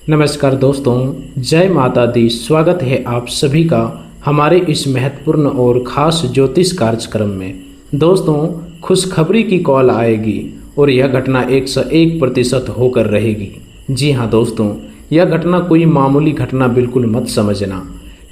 नमस्कार दोस्तों, जय माता दी। स्वागत है आप सभी का हमारे इस महत्वपूर्ण और ख़ास ज्योतिष कार्यक्रम में। दोस्तों, खुशखबरी की कॉल आएगी और यह घटना 101% होकर रहेगी। जी हाँ दोस्तों, यह घटना कोई मामूली घटना बिल्कुल मत समझना,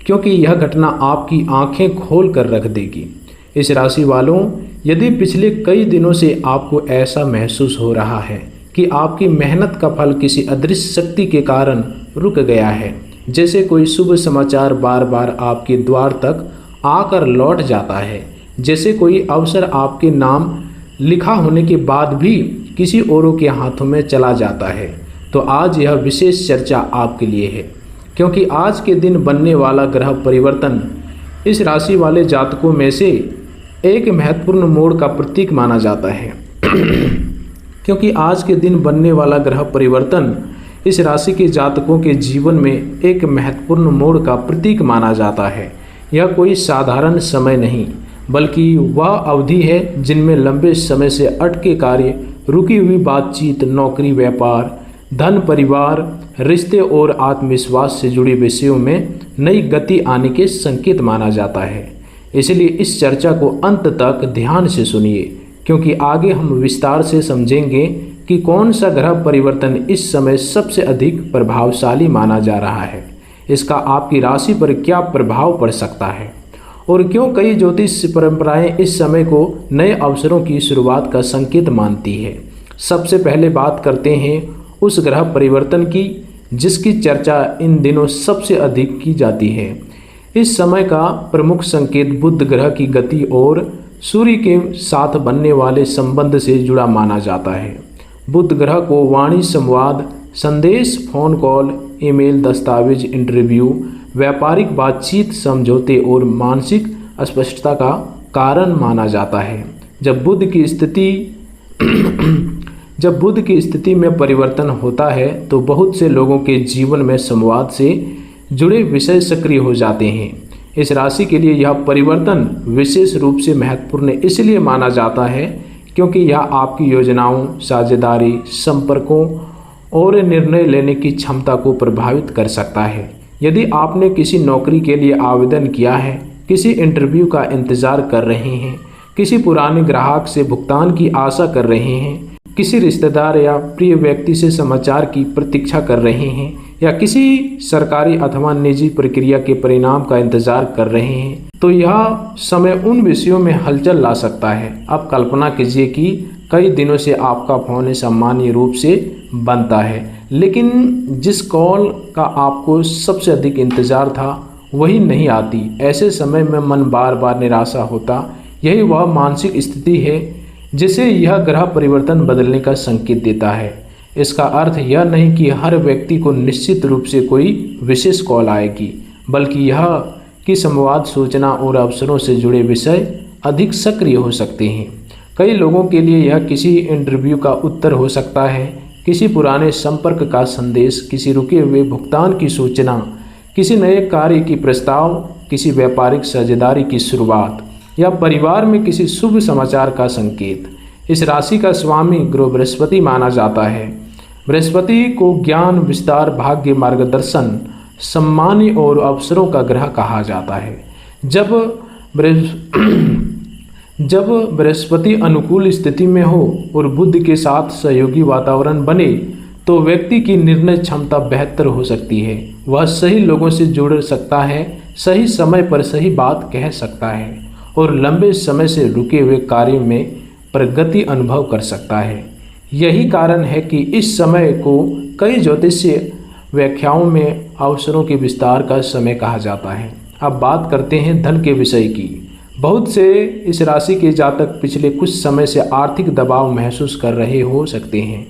क्योंकि यह घटना आपकी आंखें खोल कर रख देगी। इस राशि वालों, यदि पिछले कई दिनों से आपको ऐसा महसूस हो रहा है कि आपकी मेहनत का फल किसी अदृश्य शक्ति के कारण रुक गया है, जैसे कोई शुभ समाचार बार बार आपके द्वार तक आकर लौट जाता है, जैसे कोई अवसर आपके नाम लिखा होने के बाद भी किसी औरों के हाथों में चला जाता है, तो आज यह विशेष चर्चा आपके लिए है। क्योंकि आज के दिन बनने वाला ग्रह परिवर्तन इस राशि वाले जातकों में से एक महत्वपूर्ण मोड़ का प्रतीक माना जाता है। क्योंकि आज के दिन बनने वाला ग्रह परिवर्तन इस राशि के जातकों के जीवन में एक महत्वपूर्ण मोड़ का प्रतीक माना जाता है। यह कोई साधारण समय नहीं, बल्कि वह अवधि है जिनमें लंबे समय से अटके कार्य, रुकी हुई बातचीत, नौकरी, व्यापार, धन, परिवार, रिश्ते और आत्मविश्वास से जुड़े विषयों में नई गति आने के संकेत माना जाता है। इसलिए इस चर्चा को अंत तक ध्यान से सुनिए, क्योंकि आगे हम विस्तार से समझेंगे कि कौन सा ग्रह परिवर्तन इस समय सबसे अधिक प्रभावशाली माना जा रहा है, इसका आपकी राशि पर क्या प्रभाव पड़ सकता है और क्यों कई ज्योतिष परंपराएं इस समय को नए अवसरों की शुरुआत का संकेत मानती है। सबसे पहले बात करते हैं उस ग्रह परिवर्तन की जिसकी चर्चा इन दिनों सबसे अधिक की जाती है। इस समय का प्रमुख संकेत बुध ग्रह की गति और सूर्य के साथ बनने वाले संबंध से जुड़ा माना जाता है। बुध ग्रह को वाणी, संवाद, संदेश, फोन कॉल, ईमेल, दस्तावेज, इंटरव्यू, व्यापारिक बातचीत, समझौते और मानसिक अस्पष्टता का कारण माना जाता है। जब बुध की स्थिति में परिवर्तन होता है तो बहुत से लोगों के जीवन में संवाद से जुड़े विषय सक्रिय हो जाते हैं। इस राशि के लिए यह परिवर्तन विशेष रूप से महत्वपूर्ण इसलिए माना जाता है क्योंकि यह आपकी योजनाओं, साझेदारी, संपर्कों और निर्णय लेने की क्षमता को प्रभावित कर सकता है। यदि आपने किसी नौकरी के लिए आवेदन किया है, किसी इंटरव्यू का इंतजार कर रहे हैं, किसी पुराने ग्राहक से भुगतान की आशा कर रहे हैं, किसी रिश्तेदार या प्रिय व्यक्ति से समाचार की प्रतीक्षा कर रहे हैं, या किसी सरकारी अथवा निजी प्रक्रिया के परिणाम का इंतजार कर रहे हैं, तो यह समय उन विषयों में हलचल ला सकता है। अब कल्पना कीजिए कि कई दिनों से आपका फोन सामान्य रूप से बनता है, लेकिन जिस कॉल का आपको सबसे अधिक इंतजार था वही नहीं आती। ऐसे समय में मन बार बार निराशा होता। यही वह मानसिक स्थिति है जिसे यह ग्रह परिवर्तन बदलने का संकेत देता है। इसका अर्थ यह नहीं कि हर व्यक्ति को निश्चित रूप से कोई विशेष कॉल आएगी, बल्कि यह कि संवाद, सूचना और अवसरों से जुड़े विषय अधिक सक्रिय हो सकते हैं। कई लोगों के लिए यह किसी इंटरव्यू का उत्तर हो सकता है, किसी पुराने संपर्क का संदेश, किसी रुके हुए भुगतान की सूचना, किसी नए कार्य की प्रस्ताव, किसी व्यापारिक साझेदारी की शुरुआत या परिवार में किसी शुभ समाचार का संकेत। इस राशि का स्वामी ग्रह बृहस्पति माना जाता है। बृहस्पति को ज्ञान, विस्तार, भाग्य, मार्गदर्शन, सम्मान और अवसरों का ग्रह कहा जाता है। जब बृहस्पति अनुकूल स्थिति में हो और बुध के साथ सहयोगी वातावरण बने तो व्यक्ति की निर्णय क्षमता बेहतर हो सकती है। वह सही लोगों से जुड़ सकता है, सही समय पर सही बात कह सकता है और लंबे समय से रुके हुए कार्यों में प्रगति अनुभव कर सकता है। यही कारण है कि इस समय को कई ज्योतिषीय व्याख्याओं में अवसरों के विस्तार का समय कहा जाता है। अब बात करते हैं धन के विषय की। बहुत से इस राशि के जातक पिछले कुछ समय से आर्थिक दबाव महसूस कर रहे हो सकते हैं।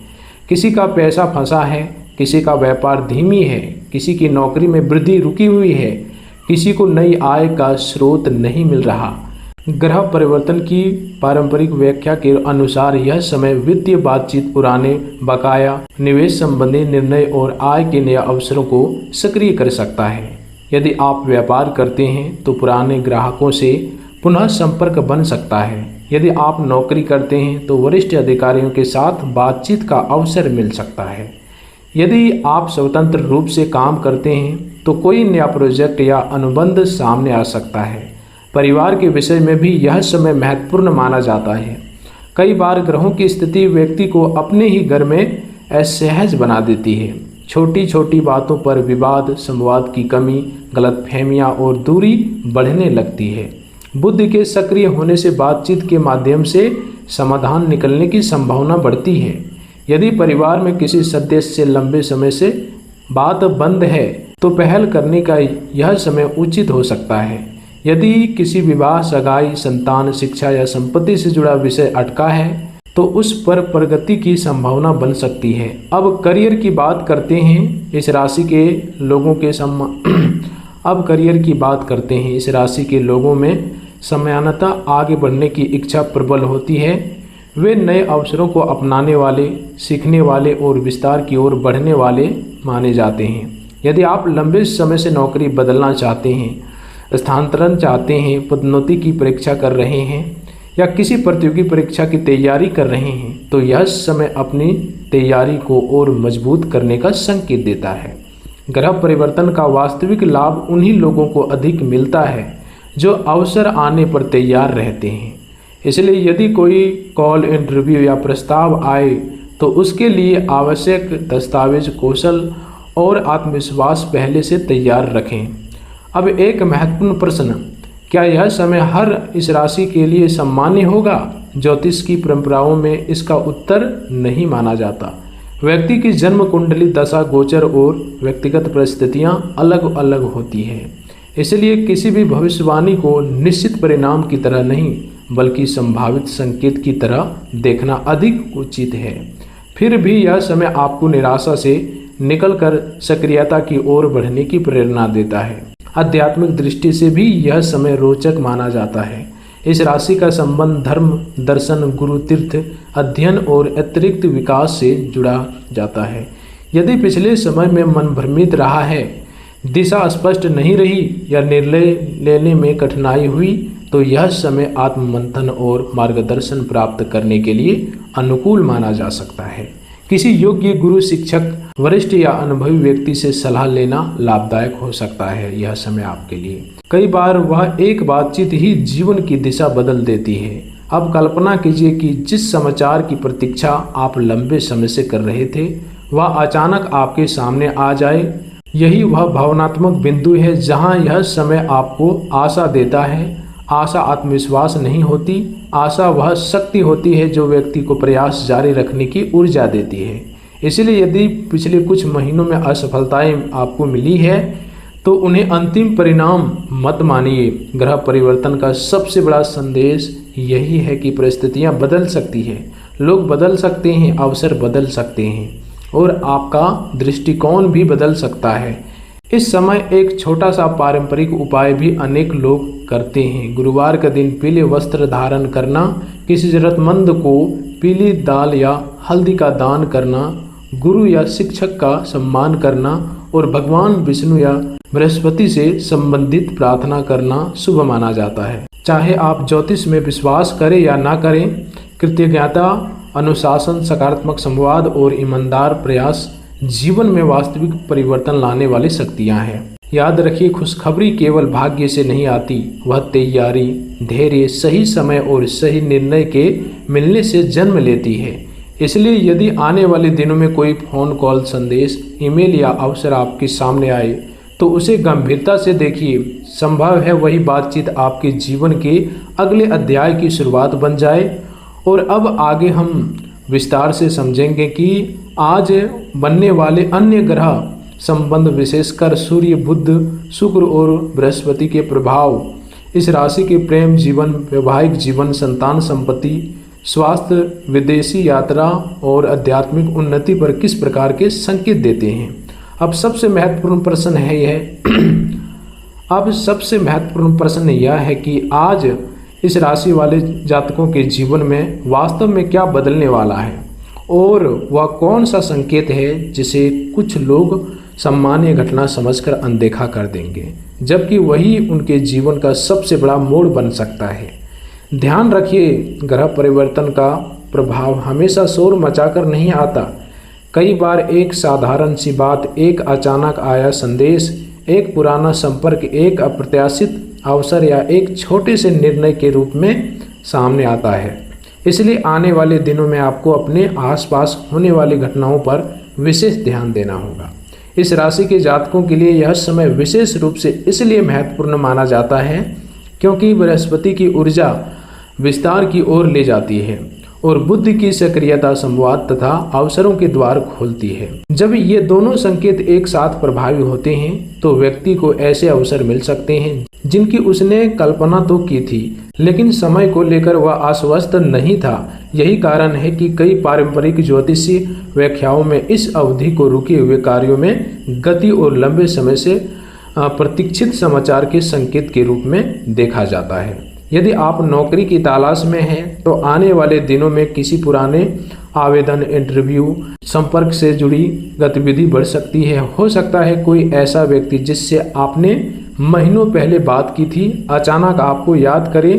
किसी का पैसा फंसा है, किसी का व्यापार धीमी है, किसी की नौकरी में वृद्धि रुकी हुई है, किसी को नई आय का स्रोत नहीं मिल रहा। ग्रह परिवर्तन की पारंपरिक व्याख्या के अनुसार यह समय वित्तीय बातचीत, पुराने बकाया, निवेश संबंधी निर्णय और आय के नए अवसरों को सक्रिय कर सकता है। यदि आप व्यापार करते हैं तो पुराने ग्राहकों से पुनः संपर्क बन सकता है। यदि आप नौकरी करते हैं तो वरिष्ठ अधिकारियों के साथ बातचीत का अवसर मिल सकता है। यदि आप स्वतंत्र रूप से काम करते हैं तो कोई नया प्रोजेक्ट या अनुबंध सामने आ सकता है। परिवार के विषय में भी यह समय महत्वपूर्ण माना जाता है। कई बार ग्रहों की स्थिति व्यक्ति को अपने ही घर में असहज बना देती है। छोटी छोटी बातों पर विवाद, संवाद की कमी, गलतफहमियां और दूरी बढ़ने लगती है। बुद्धि के सक्रिय होने से बातचीत के माध्यम से समाधान निकलने की संभावना बढ़ती है। यदि परिवार में किसी सदस्य से लंबे समय से बात बंद है तो पहल करने का यह समय उचित हो सकता है। यदि किसी विवाह, सगाई, संतान, शिक्षा या संपत्ति से जुड़ा विषय अटका है तो उस पर प्रगति की संभावना बन सकती है। अब करियर की बात करते हैं। इस राशि के लोगों के इस राशि के लोगों में समयानता, आगे बढ़ने की इच्छा प्रबल होती है। वे नए अवसरों को अपनाने वाले, सीखने वाले और विस्तार की ओर बढ़ने वाले माने जाते हैं। यदि आप लंबे समय से नौकरी बदलना चाहते हैं, स्थानांतरण चाहते हैं, पदोन्नति की परीक्षा कर रहे हैं या किसी प्रतियोगी परीक्षा की तैयारी कर रहे हैं तो यह समय अपनी तैयारी को और मजबूत करने का संकेत देता है। ग्रह परिवर्तन का वास्तविक लाभ उन्हीं लोगों को अधिक मिलता है जो अवसर आने पर तैयार रहते हैं। इसलिए यदि कोई कॉल, इंटरव्यू या प्रस्ताव आए तो उसके लिए आवश्यक दस्तावेज, कौशल और आत्मविश्वास पहले से तैयार रखें। अब एक महत्वपूर्ण प्रश्न, क्या यह समय हर इस राशि के लिए सामान्य होगा? ज्योतिष की परंपराओं में इसका उत्तर नहीं माना जाता। व्यक्ति की जन्म कुंडली, दशा, गोचर और व्यक्तिगत परिस्थितियां अलग अलग होती हैं। इसलिए किसी भी भविष्यवाणी को निश्चित परिणाम की तरह नहीं बल्कि संभावित संकेत की तरह देखना अधिक उचित है। फिर भी यह समय आपको निराशा से निकलकर सक्रियता की ओर बढ़ने की प्रेरणा देता है। आध्यात्मिक दृष्टि से भी यह समय रोचक माना जाता है। इस राशि का संबंध धर्म, दर्शन, गुरु, तीर्थ, अध्ययन और अतिरिक्त विकास से जुड़ा जाता है। यदि पिछले समय में मन भ्रमित रहा है, दिशा स्पष्ट नहीं रही या निर्णय लेने में कठिनाई हुई तो यह समय आत्ममंथन और मार्गदर्शन प्राप्त करने के लिए अनुकूल माना जा सकता है। किसी योग्य गुरु, शिक्षक, वरिष्ठ या अनुभवी व्यक्ति से सलाह लेना लाभदायक हो सकता है। यह समय आपके लिए कई बार वह एक बातचीत ही जीवन की दिशा बदल देती है। अब कल्पना कीजिए कि जिस समाचार की प्रतीक्षा आप लंबे समय से कर रहे थे वह अचानक आपके सामने आ जाए। यही वह भावनात्मक बिंदु है जहां यह समय आपको आशा देता है। आशा आत्मविश्वास नहीं होती, आशा वह शक्ति होती है जो व्यक्ति को प्रयास जारी रखने की ऊर्जा देती है। इसलिए यदि पिछले कुछ महीनों में असफलताएं आपको मिली है तो उन्हें अंतिम परिणाम मत मानिए। ग्रह परिवर्तन का सबसे बड़ा संदेश यही है कि परिस्थितियां बदल सकती हैं, लोग बदल सकते हैं, अवसर बदल सकते हैं और आपका दृष्टिकोण भी बदल सकता है। इस समय एक छोटा सा पारंपरिक उपाय भी अनेक लोग करते हैं। गुरुवार का दिन पीले वस्त्र धारण करना, किसी जरूरतमंद को पीली दाल या हल्दी का दान करना, गुरु या शिक्षक का सम्मान करना और भगवान विष्णु या बृहस्पति से संबंधित प्रार्थना करना शुभ माना जाता है। चाहे आप ज्योतिष में विश्वास करें या ना करें, कृतज्ञता, अनुशासन, सकारात्मक संवाद और ईमानदार प्रयास जीवन में वास्तविक परिवर्तन लाने वाली शक्तियां हैं। याद रखिए, खुशखबरी केवल भाग्य से नहीं आती, वह तैयारी, धैर्य, सही समय और सही निर्णय के मिलने से जन्म लेती है। इसलिए यदि आने वाले दिनों में कोई फोन कॉल, संदेश, ईमेल या अवसर आपके सामने आए तो उसे गंभीरता से देखिए। संभव है वही बातचीत आपके जीवन के अगले अध्याय की शुरुआत बन जाए। और अब आगे हम विस्तार से समझेंगे कि आज बनने वाले अन्य ग्रह संबंध, विशेषकर सूर्य, बुध, शुक्र और बृहस्पति के प्रभाव इस राशि के प्रेम जीवन, वैवाहिक जीवन, संतान, संपत्ति, स्वास्थ्य, विदेशी यात्रा और आध्यात्मिक उन्नति पर किस प्रकार के संकेत देते हैं। अब सबसे महत्वपूर्ण प्रश्न यह है कि आज इस राशि वाले जातकों के जीवन में वास्तव में क्या बदलने वाला है और वह कौन सा संकेत है जिसे कुछ लोग सामान्य घटना समझकर अनदेखा कर देंगे, जबकि वही उनके जीवन का सबसे बड़ा मोड़ बन सकता है। ध्यान रखिए, ग्रह परिवर्तन का प्रभाव हमेशा शोर मचाकर नहीं आता। कई बार एक साधारण सी बात, एक अचानक आया संदेश, एक पुराना संपर्क, एक अप्रत्याशित अवसर या एक छोटे से निर्णय के रूप में सामने आता है। इसलिए आने वाले दिनों में आपको अपने आसपास होने वाली घटनाओं पर विशेष ध्यान देना होगा। इस राशि के जातकों के लिए यह समय विशेष रूप से इसलिए महत्वपूर्ण माना जाता है क्योंकि बृहस्पति की ऊर्जा विस्तार की ओर ले जाती है और बुद्धि की सक्रियता, संवाद तथा अवसरों के द्वार खोलती है। जब ये दोनों संकेत एक साथ प्रभावी होते हैं तो व्यक्ति को ऐसे अवसर मिल सकते हैं जिनकी उसने कल्पना तो की थी, लेकिन समय को लेकर वह आश्वस्त नहीं था। यही कारण है कि कई पारंपरिक ज्योतिषीय व्याख्याओं में इस अवधि को रुके हुए कार्यों में गति और लंबे समय से प्रतीक्षित समाचार के संकेत के रूप में देखा जाता है। यदि आप नौकरी की तलाश में हैं तो आने वाले दिनों में किसी पुराने आवेदन, इंटरव्यू, संपर्क से जुड़ी गतिविधि बढ़ सकती है। हो सकता है कोई ऐसा व्यक्ति जिससे आपने महीनों पहले बात की थी अचानक आपको याद करे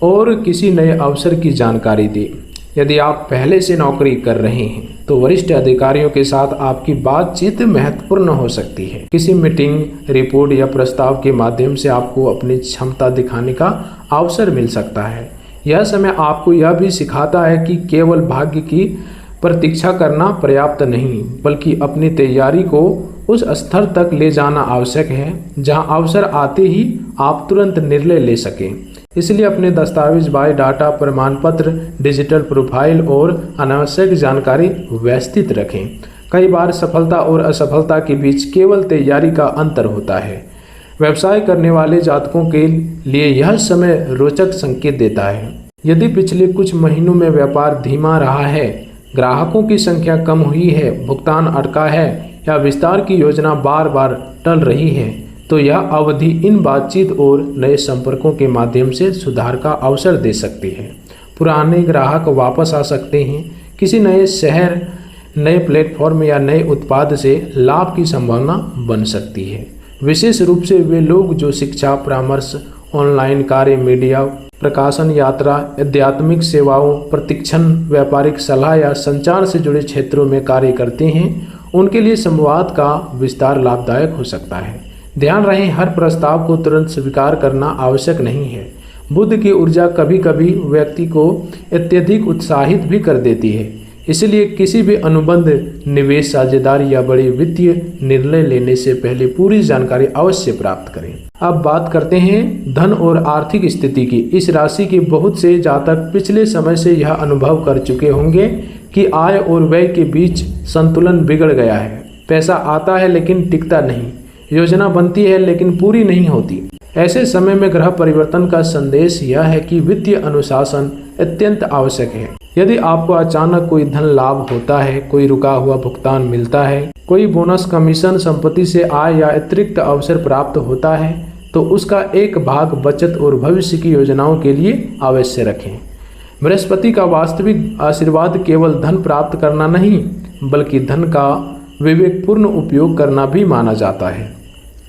और किसी नए अवसर की जानकारी दे। यदि आप पहले से नौकरी कर रहे हैं तो वरिष्ठ अधिकारियों के साथ आपकी बातचीत महत्वपूर्ण हो सकती है। किसी मीटिंग, रिपोर्ट या प्रस्ताव के माध्यम से आपको अपनी क्षमता दिखाने का अवसर मिल सकता है। यह समय आपको यह भी सिखाता है कि केवल भाग्य की प्रतीक्षा करना पर्याप्त नहीं, बल्कि अपनी तैयारी को उस स्तर तक ले जाना आवश्यक है जहां अवसर आते ही आप तुरंत निर्णय ले सकें। इसलिए अपने दस्तावेज, बायोडाटा, प्रमाण पत्र, डिजिटल प्रोफाइल और अनावश्यक जानकारी व्यवस्थित रखें। कई बार सफलता और असफलता के बीच केवल तैयारी का अंतर होता है। व्यवसाय करने वाले जातकों के लिए यह समय रोचक संकेत देता है। यदि पिछले कुछ महीनों में व्यापार धीमा रहा है, ग्राहकों की संख्या कम हुई है, भुगतान अटका है या विस्तार की योजना बार बार टल रही है, तो यह अवधि इन बातचीत और नए संपर्कों के माध्यम से सुधार का अवसर दे सकती है। पुराने ग्राहक वापस आ सकते हैं। किसी नए शहर, नए प्लेटफॉर्म या नए उत्पाद से लाभ की संभावना बन सकती है। विशेष रूप से वे लोग जो शिक्षा, परामर्श, ऑनलाइन कार्य, मीडिया, प्रकाशन, यात्रा, आध्यात्मिक सेवाओं, प्रशिक्षण, व्यापारिक सलाह या संचार से जुड़े क्षेत्रों में कार्य करते हैं, उनके लिए संवाद का विस्तार लाभदायक हो सकता है। ध्यान रहे, हर प्रस्ताव को तुरंत स्वीकार करना आवश्यक नहीं है। बुध की ऊर्जा कभी कभी व्यक्ति को अत्यधिक उत्साहित भी कर देती है। इसलिए किसी भी अनुबंध, निवेश, साझेदारी या बड़ी वित्तीय निर्णय लेने से पहले पूरी जानकारी अवश्य प्राप्त करें। अब बात करते हैं धन और आर्थिक स्थिति की। इस राशि के बहुत से जातक पिछले समय से यह अनुभव कर चुके होंगे कि आय और व्यय के बीच संतुलन बिगड़ गया है। पैसा आता है लेकिन टिकता नहीं, योजना बनती है लेकिन पूरी नहीं होती। ऐसे समय में ग्रह परिवर्तन का संदेश यह है कि वित्तीय अनुशासन अत्यंत आवश्यक है। यदि आपको अचानक कोई धन लाभ होता है, कोई रुका हुआ भुगतान मिलता है, कोई बोनस, कमीशन, संपत्ति से आय या अतिरिक्त अवसर प्राप्त होता है, तो उसका एक भाग बचत और भविष्य की योजनाओं के लिए अवश्य रखें। बृहस्पति का वास्तविक आशीर्वाद केवल धन प्राप्त करना नहीं, बल्कि धन का विवेकपूर्ण उपयोग करना भी माना जाता है।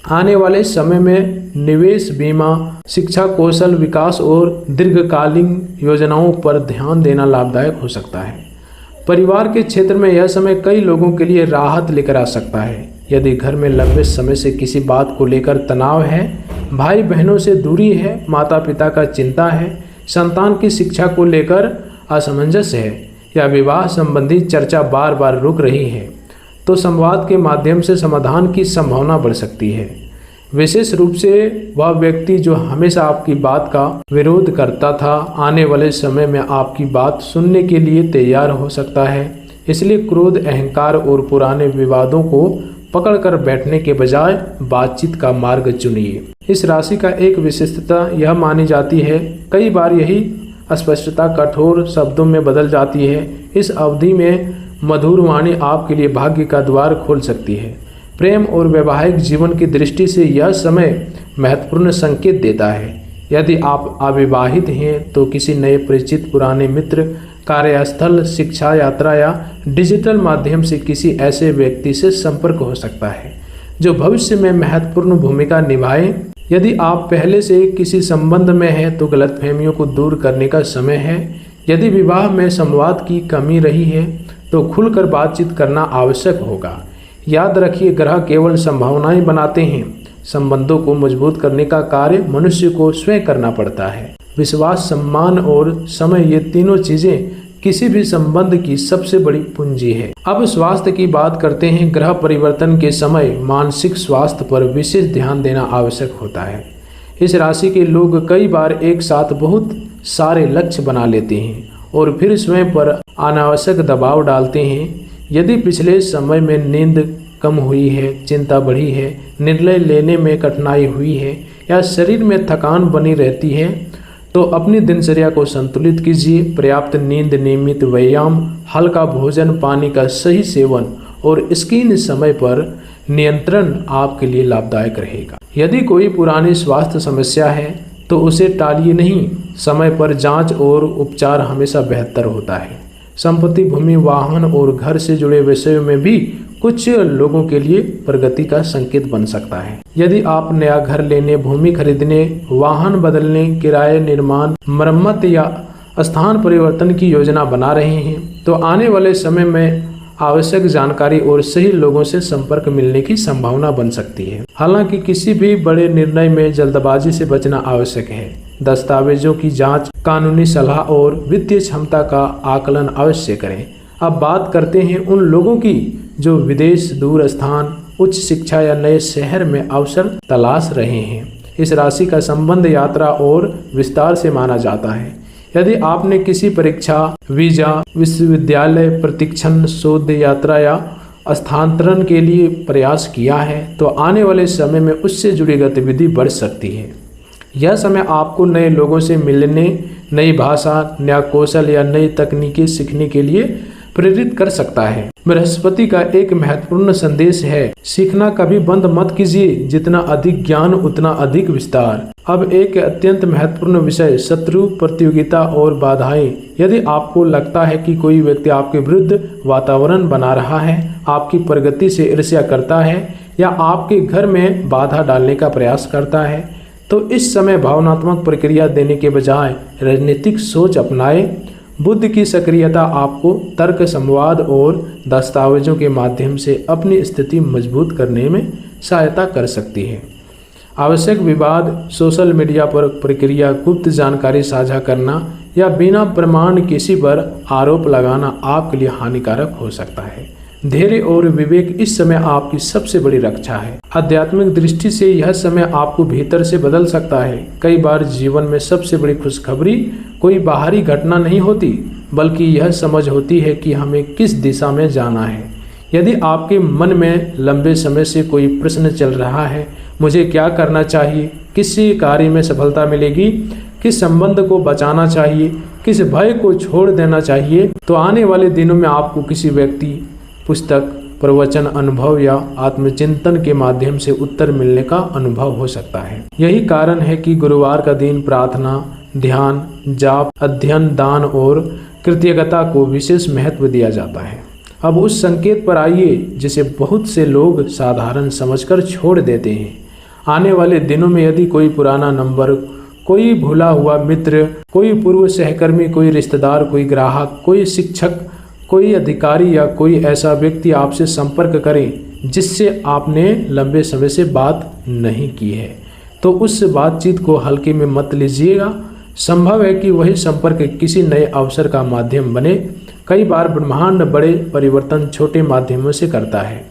आने वाले समय में निवेश, बीमा, शिक्षा, कौशल विकास और दीर्घकालीन योजनाओं पर ध्यान देना लाभदायक हो सकता है। परिवार के क्षेत्र में यह समय कई लोगों के लिए राहत लेकर आ सकता है। यदि घर में लंबे समय से किसी बात को लेकर तनाव है, भाई बहनों से दूरी है, माता पिता का चिंता है, संतान की शिक्षा को लेकर असमंजस है या विवाह संबंधी चर्चा बार बार रुक रही है, तो संवाद के माध्यम से समाधान की संभावना बढ़ सकती है। विशेष रूप से वह व्यक्ति जो हमेशा आपकी बात का विरोध करता था, आने वाले समय में आपकी बात सुनने के लिए तैयार हो सकता है। इसलिए क्रोध, अहंकार और पुराने विवादों को पकड़कर बैठने के बजाय बातचीत का मार्ग चुनिए। इस राशि का एक विशिष्टता यह मानी जाती है, कई बार यही अस्पष्टता कठोर शब्दों में बदल जाती है। इस अवधि में मधुर वाणी आपके लिए भाग्य का द्वार खोल सकती है। प्रेम और वैवाहिक जीवन की दृष्टि से यह समय महत्वपूर्ण संकेत देता है। यदि आप अविवाहित हैं तो किसी नए परिचित, पुराने मित्र, कार्यस्थल, शिक्षा, यात्रा या डिजिटल माध्यम से किसी ऐसे व्यक्ति से संपर्क हो सकता है जो भविष्य में महत्वपूर्ण भूमिका निभाए। यदि आप पहले से किसी संबंध में हैं तो गलतफहमियों को दूर करने का समय है। यदि विवाह में संवाद की कमी रही है तो खुलकर बातचीत करना आवश्यक होगा। याद रखिए, ग्रह केवल संभावनाएं बनाते हैं, संबंधों को मजबूत करने का कार्य मनुष्य को स्वयं करना पड़ता है। विश्वास, सम्मान और समय, ये तीनों चीजें किसी भी संबंध की सबसे बड़ी पूंजी है। अब स्वास्थ्य की बात करते हैं। ग्रह परिवर्तन के समय मानसिक स्वास्थ्य पर विशेष ध्यान देना आवश्यक होता है। इस राशि के लोग कई बार एक साथ बहुत सारे लक्ष्य बना लेते हैं और फिर स्वयं पर अनावश्यक दबाव डालते हैं। यदि पिछले समय में नींद कम हुई है, चिंता बढ़ी है, निर्णय लेने में कठिनाई हुई है या शरीर में थकान बनी रहती है, तो अपनी दिनचर्या को संतुलित कीजिए। पर्याप्त नींद, नियमित व्यायाम, हल्का भोजन, पानी का सही सेवन और स्क्रीन समय पर नियंत्रण आपके लिए लाभदायक रहेगा। यदि कोई पुरानी स्वास्थ्य समस्या है तो उसे टालिए नहीं। समय पर जांच और उपचार हमेशा बेहतर होता है। संपत्ति, भूमि, वाहन और घर से जुड़े विषयों में भी कुछ लोगों के लिए प्रगति का संकेत बन सकता है। यदि आप नया घर लेने, भूमि खरीदने, वाहन बदलने, किराए, निर्माण, मरम्मत या स्थान परिवर्तन की योजना बना रहे हैं तो आने वाले समय में आवश्यक जानकारी और सही लोगों से संपर्क मिलने की संभावना बन सकती है। हालांकि किसी भी बड़े निर्णय में जल्दबाजी से बचना आवश्यक है। दस्तावेजों की जांच, कानूनी सलाह और वित्तीय क्षमता का आकलन अवश्य करें। अब बात करते हैं उन लोगों की जो विदेश, दूर स्थान, उच्च शिक्षा या नए शहर में अवसर तलाश रहे हैं। इस राशि का संबंध यात्रा और विस्तार से माना जाता है। यदि आपने किसी परीक्षा, वीजा, विश्वविद्यालय प्रशिक्षण, शोध यात्रा या स्थानांतरण के लिए प्रयास किया है तो आने वाले समय में उससे जुड़ी गतिविधि बढ़ सकती है। यह समय आपको नए लोगों से मिलने, नई भाषा, नया कौशल या नई तकनीकें सीखने के लिए प्रेरित कर सकता है। बृहस्पति का एक महत्वपूर्ण संदेश है, सीखना कभी बंद मत कीजिए। जितना अधिक ज्ञान उतना अधिक विस्तार। अब एक अत्यंत महत्वपूर्ण विषय, शत्रु, प्रतियोगिता और बाधाएं। यदि आपको लगता है कि कोई व्यक्ति आपके विरुद्ध वातावरण बना रहा है, आपकी प्रगति से ईर्ष्या करता है या आपके घर में बाधा डालने का प्रयास करता है, तो इस समय भावनात्मक प्रतिक्रिया देने के बजाय राजनीतिक सोच अपनाएं। बुद्ध की सक्रियता आपको तर्क, संवाद और दस्तावेजों के माध्यम से अपनी स्थिति मजबूत करने में सहायता कर सकती है। आवश्यक विवाद, सोशल मीडिया पर प्रक्रिया, गुप्त जानकारी साझा करना या बिना प्रमाण किसी पर आरोप लगाना आपके लिए हानिकारक हो सकता है। धैर्य और विवेक इस समय आपकी सबसे बड़ी रक्षा है। आध्यात्मिक दृष्टि से यह समय आपको भीतर से बदल सकता है। कई बार जीवन में सबसे बड़ी खुशखबरी कोई बाहरी घटना नहीं होती, बल्कि यह समझ होती है कि हमें किस दिशा में जाना है। यदि आपके मन में लंबे समय से कोई प्रश्न चल रहा है, मुझे क्या करना चाहिए, किस कार्य में सफलता मिलेगी, किस संबंध को बचाना चाहिए, किस भय को छोड़ देना चाहिए, तो आने वाले दिनों में आपको किसी व्यक्ति, पुस्तक, प्रवचन, अनुभव या आत्मचिंतन के माध्यम से उत्तर मिलने का अनुभव हो सकता है। यही कारण है कि गुरुवार का दिन प्रार्थना, ध्यान, जाप, अध्ययन, दान और कृतज्ञता को विशेष महत्व दिया जाता है। अब उस संकेत पर आइए जिसे बहुत से लोग साधारण समझकर छोड़ देते हैं। आने वाले दिनों में यदि कोई पुराना नंबर, कोई भूला हुआ मित्र, कोई पूर्व सहकर्मी, कोई रिश्तेदार, कोई ग्राहक, कोई शिक्षक, कोई अधिकारी या कोई ऐसा व्यक्ति आपसे संपर्क करें जिससे आपने लंबे समय से बात नहीं की है, तो उस बातचीत को हल्के में मत लीजिएगा। संभव है कि वही संपर्क किसी नए अवसर का माध्यम बने। कई बार ब्रह्मांड बड़े परिवर्तन छोटे माध्यमों से करता है,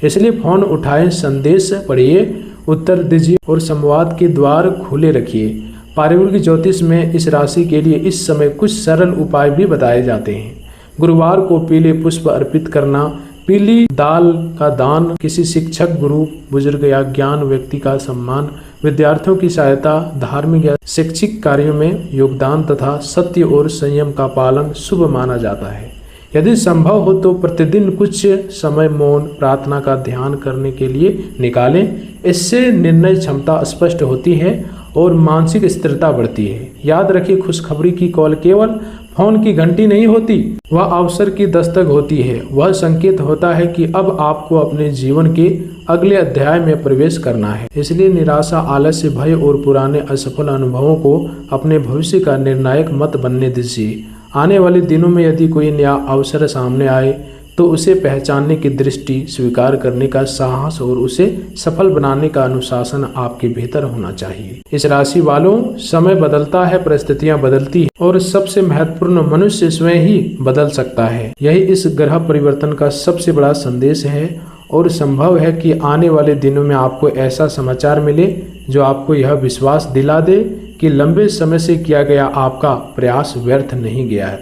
इसलिए फोन उठाएं, संदेश पढ़िए, उत्तर दीजिए और संवाद के द्वार खुले रखिए। पारिवारिक ज्योतिष में इस राशि के लिए इस समय कुछ सरल उपाय भी बताए जाते हैं। गुरुवार को पीले पुष्प अर्पित करना, पीली दाल का दान, किसी शिक्षक, गुरु, बुजुर्ग या ज्ञान व्यक्ति का सम्मान, विद्यार्थियों की सहायता, धार्मिक या शैक्षिक कार्यों में योगदान तथा सत्य और संयम का पालन शुभ माना जाता है। यदि संभव हो तो प्रतिदिन कुछ समय मौन प्रार्थना का ध्यान करने के लिए निकालें। इससे निर्णय क्षमता स्पष्ट होती है और मानसिक स्थिरता बढ़ती है। याद रखिए, खुशखबरी की कॉल केवल फोन की घंटी नहीं होती, वह अवसर की दस्तक होती है। वह संकेत होता है कि अब आपको अपने जीवन के अगले अध्याय में प्रवेश करना है। इसलिए निराशा, आलस्य, भय और पुराने असफल अनुभवों को अपने भविष्य का निर्णायक मत बनने दीजिए। आने वाले दिनों में यदि कोई नया अवसर सामने आए तो उसे पहचानने की दृष्टि, स्वीकार करने का साहस और उसे सफल बनाने का अनुशासन आपके भीतर होना चाहिए। इस राशि वालों, समय बदलता है, परिस्थितियां बदलती हैं और सबसे महत्वपूर्ण मनुष्य स्वयं ही बदल सकता है। यही इस ग्रह परिवर्तन का सबसे बड़ा संदेश है और संभव है कि आने वाले दिनों में आपको ऐसा समाचार मिले जो आपको यह विश्वास दिला दे कि लंबे समय से किया गया आपका प्रयास व्यर्थ नहीं गया है।